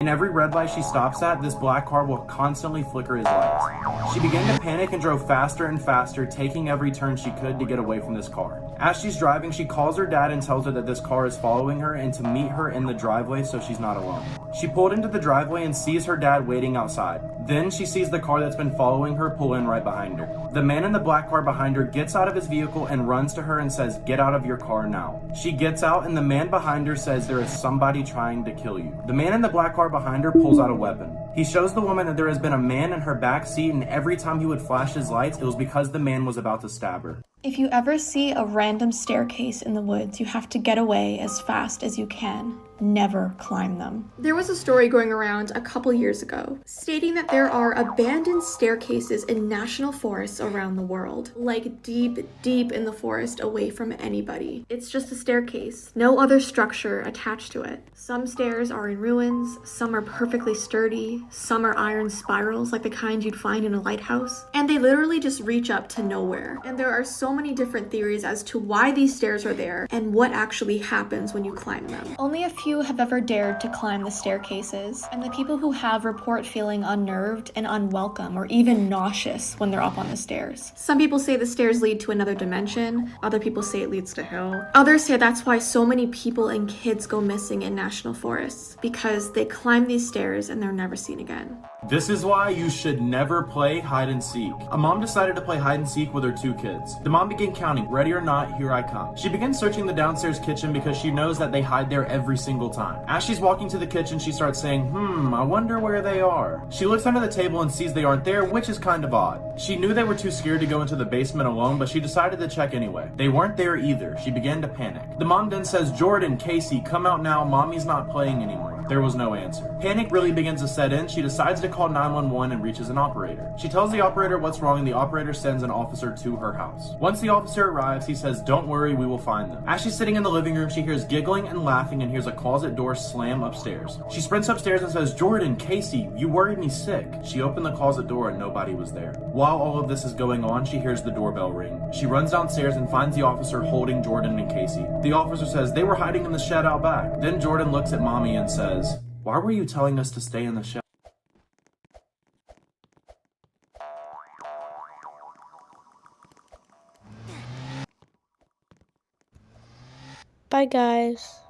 In every red light she stops at, this black car will constantly flicker his lights. She began to panic and drove faster and faster, taking every turn she could to get away from this car. As she's driving, she calls her dad and tells her that this car is following her and to meet her in the driveway so she's not alone. She pulled into the driveway and sees her dad waiting outside. Then she sees the car that's been following her pull in right behind her. The man in the black car behind her gets out of his vehicle and runs to her and says, "Get out of your car now." She gets out and the man behind her says, "There is somebody trying to kill you." The man in the black car behind her pulls out a weapon. He shows the woman that there has been a man in her back seat, and every time he would flash his lights, it was because the man was about to stab her. If you ever see a random staircase in the woods, you have to get away as fast as you can. Never climb them. There was a story going around a couple years ago stating that there are abandoned staircases in national forests around the world, like deep, deep in the forest away from anybody. It's just a staircase, no other structure attached to it. Some stairs are in ruins, some are perfectly sturdy, some are iron spirals like the kind you'd find in a lighthouse, and they literally just reach up to nowhere. And there are so many different theories as to why these stairs are there and what actually happens when you climb them. Only a few have ever dared to climb the staircases, and the people who have report feeling unnerved and unwelcome or even nauseous when they're up on the stairs. Some people say the stairs lead to another dimension, other people say it leads to hell. Others say that's why so many people and kids go missing in national forests, because they climb these stairs and they're never seen again. This is why you should never play hide and seek. A mom decided to play hide and seek with her 2 kids. The mom began counting, "Ready or not, here I come." She begins searching the downstairs kitchen because she knows that they hide there every single time. As she's walking to the kitchen, she starts saying, I wonder where they are. She looks under the table and sees they aren't there, which is kind of odd. She knew they were too scared to go into the basement alone, but she decided to check anyway. They weren't there either. She began to panic. The mom then says, "Jordan, Casey, come out now. Mommy's not playing anymore." There was no answer. Panic really begins to set in. She decides to call 911 and reaches an operator. She tells the operator what's wrong and the operator sends an officer to her house. Once the officer arrives, he says, "Don't worry, we will find them." As she's sitting in the living room, she hears giggling and laughing and hears a closet door slam upstairs. She sprints upstairs and says, "Jordan, Casey, you worried me sick." She opened the closet door and nobody was there. While all of this is going on, she hears the doorbell ring. She runs downstairs and finds the officer holding Jordan and Casey. The officer says they were hiding in the shed out back. Then Jordan looks at mommy and says, "Why were you telling us to stay in the shed?" Bye, guys.